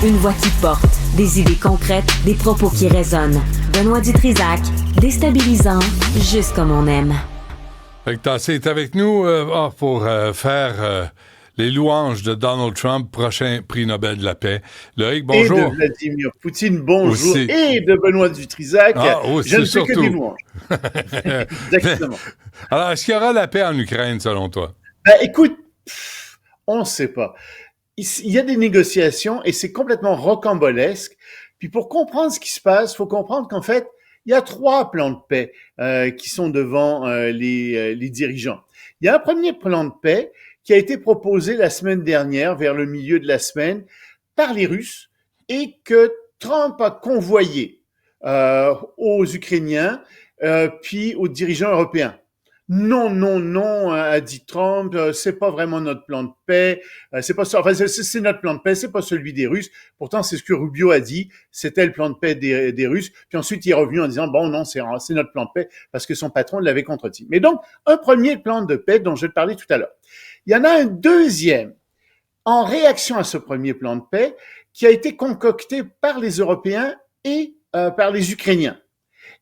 Une voix qui porte, des idées concrètes, des propos qui résonnent. Benoît Dutrisac, déstabilisant, juste comme on aime. Fait que c'est avec nous pour faire les louanges de Donald Trump, prochain prix Nobel de la paix. Loïc, bonjour. Et de Vladimir Poutine, bonjour. Aussi. Et de Benoît Dutrisac, aussi, je ne fais surtout. que des louanges. Exactement. Alors, est-ce qu'il y aura la paix en Ukraine, selon toi? Ben, écoute, on ne sait pas. Il y a des négociations et c'est complètement rocambolesque. Puis pour comprendre ce qui se passe, il faut comprendre qu'en fait, il y a 3 plans de paix qui sont devant les dirigeants. Il y a un premier plan de paix qui a été proposé la semaine dernière, vers le milieu de la semaine, par les Russes et que Trump a convoyé aux Ukrainiens puis aux dirigeants européens. Non, non, non, a dit Trump, c'est pas vraiment notre plan de paix, c'est pas ça, enfin, c'est notre plan de paix, c'est pas celui des Russes. Pourtant, c'est ce que Rubio a dit, c'était le plan de paix des Russes. Puis ensuite, il est revenu en disant, bon, non, c'est notre plan de paix, parce que son patron l'avait contredit. Mais donc, un premier plan de paix dont je vais te parler tout à l'heure. Il y en a un deuxième, en réaction à ce premier plan de paix, qui a été concocté par les Européens et par les Ukrainiens.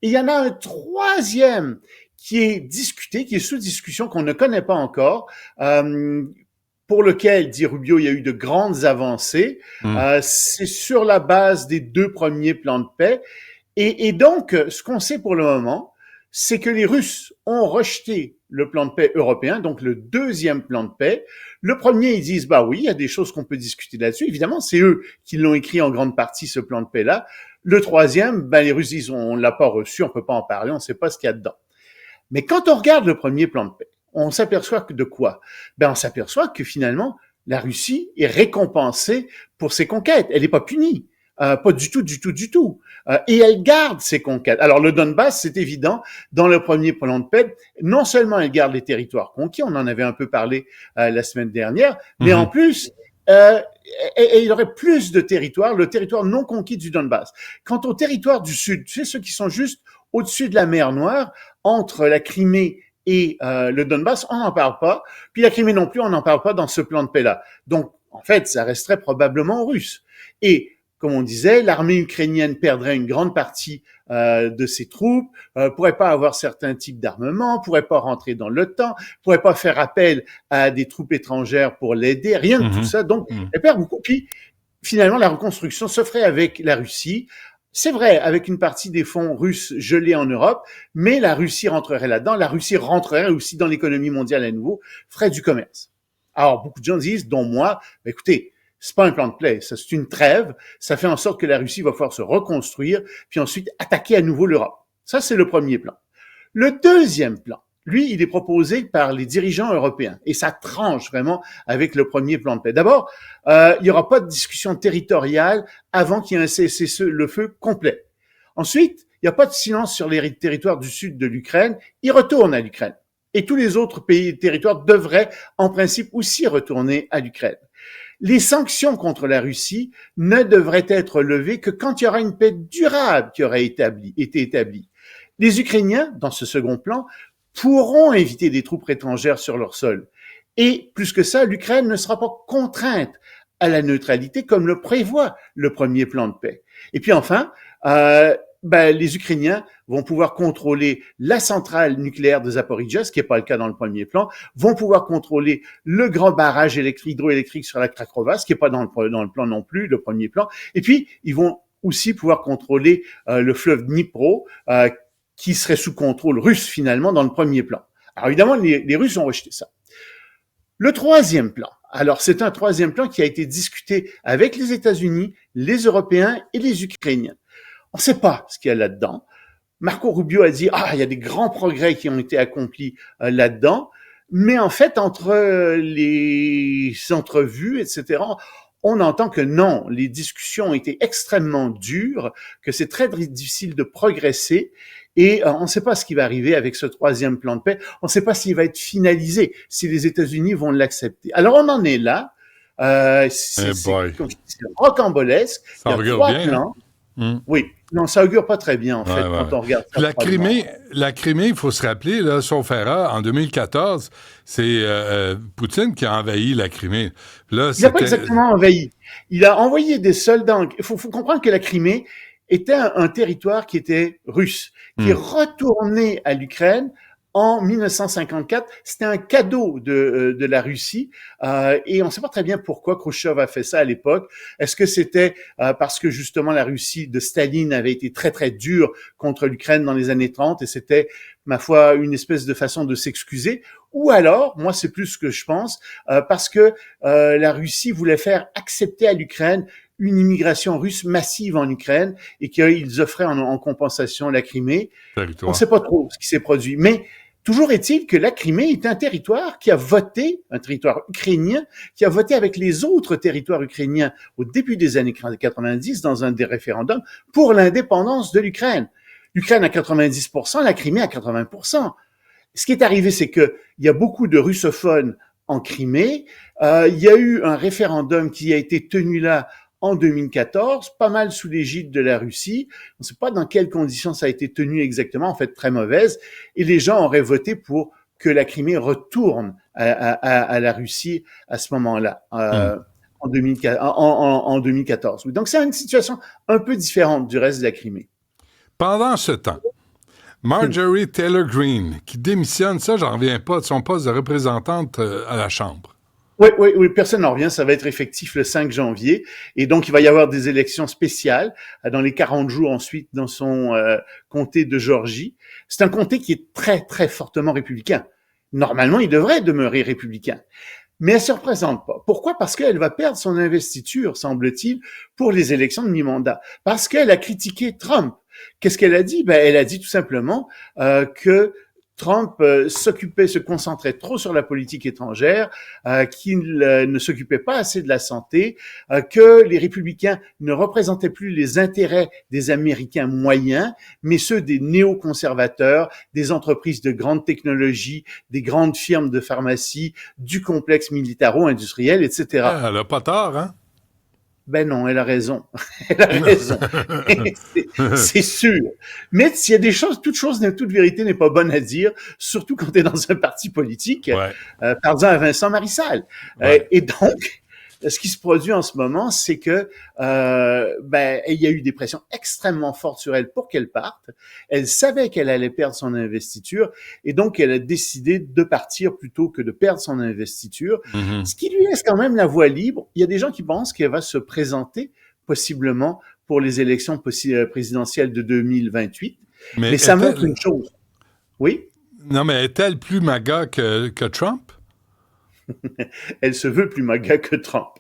Et il y en a un troisième qui est discuté, qui est sous discussion, qu'on ne connaît pas encore, pour lequel, dit Rubio, il y a eu de grandes avancées. C'est sur la base des 2 premiers plans de paix. Et donc, ce qu'on sait pour le moment, c'est que les Russes ont rejeté le plan de paix européen, donc le deuxième plan de paix. Le premier, ils disent, bah oui, il y a des choses qu'on peut discuter là-dessus. Évidemment, c'est eux qui l'ont écrit en grande partie, ce plan de paix-là. Le troisième, ben, les Russes disent, on l'a pas reçu, on peut pas en parler, on sait pas ce qu'il y a dedans. Mais quand on regarde le premier plan de paix, on s'aperçoit de quoi? Ben, on s'aperçoit que finalement, la Russie est récompensée pour ses conquêtes. Elle n'est pas punie. Pas du tout. Et elle garde ses conquêtes. Alors, le Donbass, c'est évident, dans le premier plan de paix, non seulement elle garde les territoires conquis, on en avait un peu parlé la semaine dernière, mais en plus, il y aurait plus de territoires, le territoire non conquis du Donbass. Quant au territoire du Sud, tu sais, ceux qui sont juste au-dessus de la mer Noire, entre la Crimée et le Donbass, on n'en parle pas. Puis la Crimée non plus, on n'en parle pas dans ce plan de paix-là. Donc, en fait, ça resterait probablement aux Russes. Et, comme on disait, l'armée ukrainienne perdrait une grande partie de ses troupes, pourrait pas avoir certains types d'armements, pourrait pas rentrer dans l'OTAN, pourrait pas faire appel à des troupes étrangères pour l'aider, rien de tout ça. Donc, elle perd beaucoup. Puis, finalement, la reconstruction se ferait avec la Russie. C'est vrai, avec une partie des fonds russes gelés en Europe, mais la Russie rentrerait là-dedans. La Russie rentrerait aussi dans l'économie mondiale à nouveau, ferait du commerce. Alors, beaucoup de gens disent, dont moi, écoutez, c'est pas un plan de paix, ça c'est une trêve. Ça fait en sorte que la Russie va pouvoir se reconstruire, puis ensuite attaquer à nouveau l'Europe. Ça, c'est le premier plan. Le deuxième plan, lui, il est proposé par les dirigeants européens et ça tranche vraiment avec le premier plan de paix. D'abord, il n'y aura pas de discussion territoriale avant qu'il y ait un cessez-le-feu complet. Ensuite, il n'y a pas de silence sur les territoires du sud de l'Ukraine. Ils retournent à l'Ukraine. Et tous les autres pays et territoires devraient, en principe, aussi retourner à l'Ukraine. Les sanctions contre la Russie ne devraient être levées que quand il y aura une paix durable qui aura été établie. Les Ukrainiens, dans ce second plan, pourront inviter des troupes étrangères sur leur sol. Et plus que ça, l'Ukraine ne sera pas contrainte à la neutralité comme le prévoit le premier plan de paix. Et puis enfin, les Ukrainiens vont pouvoir contrôler la centrale nucléaire de Zaporizhzhia, ce qui n'est pas le cas dans le premier plan, vont pouvoir contrôler le grand barrage hydroélectrique sur la Kakhovka, ce qui n'est pas dans le plan non plus, le premier plan. Et puis, ils vont aussi pouvoir contrôler le fleuve Dnipro, qui serait sous contrôle russe finalement dans le premier plan. Alors évidemment, les Russes ont rejeté ça. Le troisième plan, alors c'est un troisième plan qui a été discuté avec les États-Unis, les Européens et les Ukrainiens. On ne sait pas ce qu'il y a là-dedans. Marco Rubio a dit « il y a des grands progrès qui ont été accomplis là-dedans », mais en fait, entre les entrevues, etc., on entend que non, les discussions ont été extrêmement dures, que c'est très difficile de progresser et on ne sait pas ce qui va arriver avec ce troisième plan de paix. On ne sait pas s'il va être finalisé, si les États-Unis vont l'accepter. Alors, on en est là. C'est rocambolesque. Ça il y a 3 bien, plans. Oui, non, ça augure pas très bien, en fait, Ouais. quand on regarde ça. La Crimée, il faut se rappeler, là, sauf erreur, en 2014, c'est Poutine qui a envahi la Crimée. Là, Il n'a pas c'était... exactement envahi. Il a envoyé des soldats. Il faut comprendre que la Crimée était un territoire qui était russe, qui est retourné à l'Ukraine en 1954. C'était un cadeau de la Russie et on ne sait pas très bien pourquoi Khrouchtchev a fait ça à l'époque. Est-ce que c'était parce que justement la Russie de Staline avait été très très dure contre l'Ukraine dans les années 30 et c'était, ma foi, une espèce de façon de s'excuser? Ou alors, moi c'est plus ce que je pense, parce que la Russie voulait faire accepter à l'Ukraine une immigration russe massive en Ukraine et qu'ils offraient en compensation la Crimée. On ne sait pas trop ce qui s'est produit, mais toujours est-il que la Crimée est un territoire qui a voté, un territoire ukrainien, qui a voté avec les autres territoires ukrainiens au début des années 90 dans un des référendums pour l'indépendance de l'Ukraine. L'Ukraine à 90%, la Crimée à 80%. Ce qui est arrivé, c'est que il y a beaucoup de russophones en Crimée. Il y a eu un référendum qui a été tenu là en 2014, pas mal sous l'égide de la Russie. On ne sait pas dans quelles conditions ça a été tenu exactement, en fait très mauvaise. Et les gens auraient voté pour que la Crimée retourne à la Russie à ce moment-là, en 2014. Donc c'est une situation un peu différente du reste de la Crimée. Pendant ce temps, Marjorie Taylor Greene, qui démissionne, ça, j'en reviens pas, de son poste de représentante à la Chambre. Oui, personne n'en revient. Ça va être effectif le 5 janvier. Et donc, il va y avoir des élections spéciales dans les 40 jours ensuite dans son comté de Géorgie. C'est un comté qui est très, très fortement républicain. Normalement, il devrait demeurer républicain. Mais elle se représente pas. Pourquoi? Parce qu'elle va perdre son investiture, semble-t-il, pour les élections de mi-mandat. Parce qu'elle a critiqué Trump. Qu'est-ce qu'elle a dit? Elle a dit tout simplement que Trump se concentrait trop sur la politique étrangère, qu'il ne s'occupait pas assez de la santé, que les républicains ne représentaient plus les intérêts des Américains moyens, mais ceux des néoconservateurs, des entreprises de grande technologie, des grandes firmes de pharmacie, du complexe militaro-industriel, etc. Elle a pas tort, hein? Ben non, elle a raison. Elle a raison. C'est sûr. Mais s'il y a des choses, toute vérité n'est pas bonne à dire, surtout quand tu es dans un parti politique. Parle-en à Vincent Marissal. Et donc, ce qui se produit en ce moment, c'est que il y a eu des pressions extrêmement fortes sur elle pour qu'elle parte. Elle savait qu'elle allait perdre son investiture et donc elle a décidé de partir plutôt que de perdre son investiture, ce qui lui laisse quand même la voie libre. Il y a des gens qui pensent qu'elle va se présenter possiblement pour les élections présidentielles de 2028. Mais ça montre une chose. Oui? Non, mais est-elle plus MAGA que Trump? Elle se veut plus MAGA que Trump.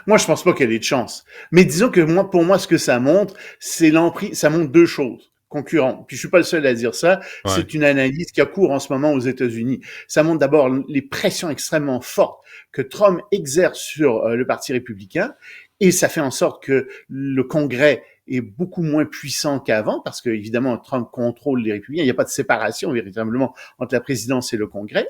Moi, je pense pas qu'elle ait de chance. Mais disons que pour moi, ce que ça montre, c'est ça montre deux choses concurrentes. Puis je suis pas le seul à dire ça. Ouais. C'est une analyse qui a cours en ce moment aux États-Unis. Ça montre d'abord les pressions extrêmement fortes que Trump exerce sur le Parti républicain. Et ça fait en sorte que le Congrès est beaucoup moins puissant qu'avant parce que, évidemment, Trump contrôle les républicains. Il n'y a pas de séparation véritablement entre la présidence et le Congrès,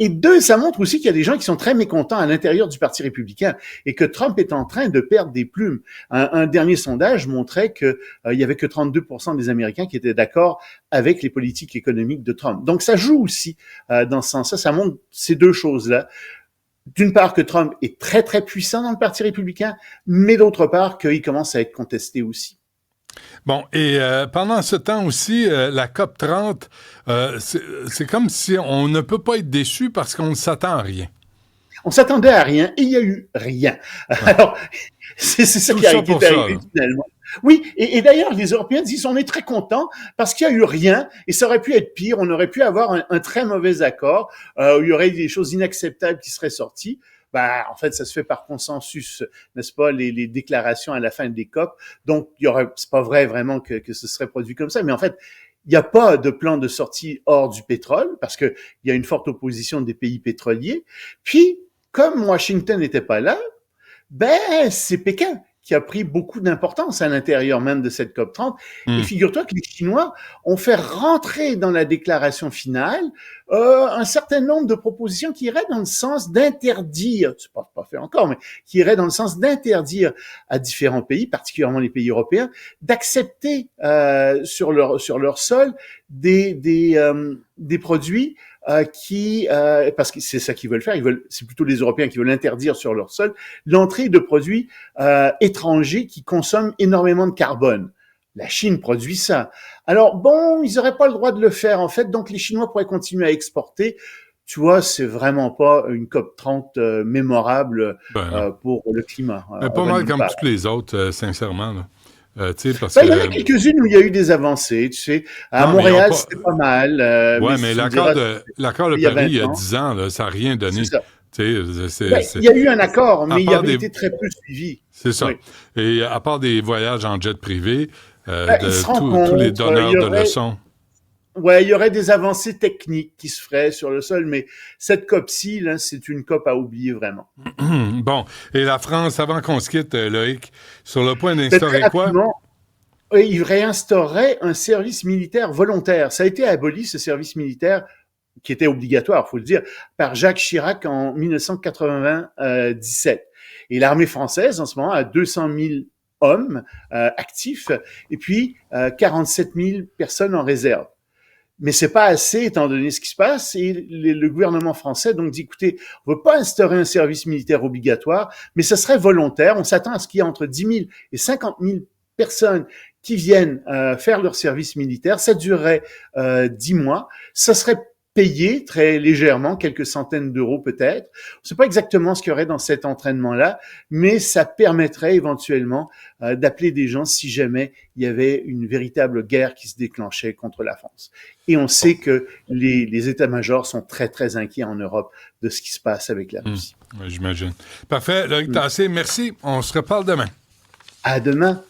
Et deux, ça montre aussi qu'il y a des gens qui sont très mécontents à l'intérieur du Parti républicain et que Trump est en train de perdre des plumes. Un dernier sondage montrait que il y avait que 32% des Américains qui étaient d'accord avec les politiques économiques de Trump. Donc, ça joue aussi dans ce sens-là. Ça montre ces deux choses-là. D'une part que Trump est très, très puissant dans le Parti républicain, mais d'autre part qu'il commence à être contesté aussi. Bon, et pendant ce temps aussi, la COP 30, c'est comme si on ne peut pas être déçu parce qu'on ne s'attend à rien. On s'attendait à rien et il y a eu rien. Ouais. Alors, c'est ça qui a été arrivé finalement. Oui, et d'ailleurs, les Européens disent on est très contents parce qu'il y a eu rien et ça aurait pu être pire. On aurait pu avoir un très mauvais accord où il y aurait des choses inacceptables qui seraient sorties. En fait, ça se fait par consensus, n'est-ce pas, les déclarations à la fin des COP. Donc, c'est pas vrai vraiment que ce serait produit comme ça. Mais en fait, il n'y a pas de plan de sortie hors du pétrole parce que il y a une forte opposition des pays pétroliers. Puis, comme Washington n'était pas là, c'est Pékin qui a pris beaucoup d'importance à l'intérieur même de cette COP30. Et figure-toi que les Chinois ont fait rentrer dans la déclaration finale un certain nombre de propositions qui iraient dans le sens d'interdire, c'est pas fait encore, mais qui iraient dans le sens d'interdire à différents pays, particulièrement les pays européens, d'accepter sur leur sol des produits parce que c'est ça qu'ils veulent faire. C'est plutôt les Européens qui veulent interdire sur leur sol l'entrée de produits étrangers qui consomment énormément de carbone. La Chine produit ça. Alors bon, ils n'auraient pas le droit de le faire en fait, donc les Chinois pourraient continuer à exporter. Tu vois, c'est vraiment pas une COP30 mémorable pour le climat. Mais pas mal comme toutes les autres, sincèrement. Là. Parce il y en a quelques-unes où il y a eu des avancées, tu sais. À Montréal, c'était pas mal. Mais l'accord de Paris, il y a 10 ans, là, ça n'a rien donné. C'est ça. Il y a eu un accord, mais il avait été très peu suivi. C'est ça. Oui. Et à part des voyages en jet privé, tous les donneurs de leçons. Ouais, il y aurait des avancées techniques qui se feraient sur le sol, mais cette COP-ci, là, c'est une COP à oublier vraiment. Bon. Et la France, avant qu'on se quitte, Loïc, sur le point d'instaurer quoi? Il réinstaurerait un service militaire volontaire. Ça a été aboli, ce service militaire, qui était obligatoire, faut le dire, par Jacques Chirac en 1997. Et l'armée française, en ce moment, a 200 000 hommes actifs et puis 47 000 personnes en réserve. Mais c'est pas assez, étant donné ce qui se passe, et le gouvernement français donc dit, écoutez, on veut pas instaurer un service militaire obligatoire, mais ce serait volontaire. On s'attend à ce qu'il y ait entre 10 000 et 50 000 personnes qui viennent faire leur service militaire. Ça durerait 10 mois. Ça serait payé très légèrement, quelques centaines d'euros peut-être. On ne sait pas exactement ce qu'il y aurait dans cet entraînement-là, mais ça permettrait éventuellement d'appeler des gens si jamais il y avait une véritable guerre qui se déclenchait contre la France. Et on sait que les états-majors sont très, très inquiets en Europe de ce qui se passe avec la Russie. Oui, j'imagine. Parfait. Loïc Tassé, merci. On se reparle demain. À demain.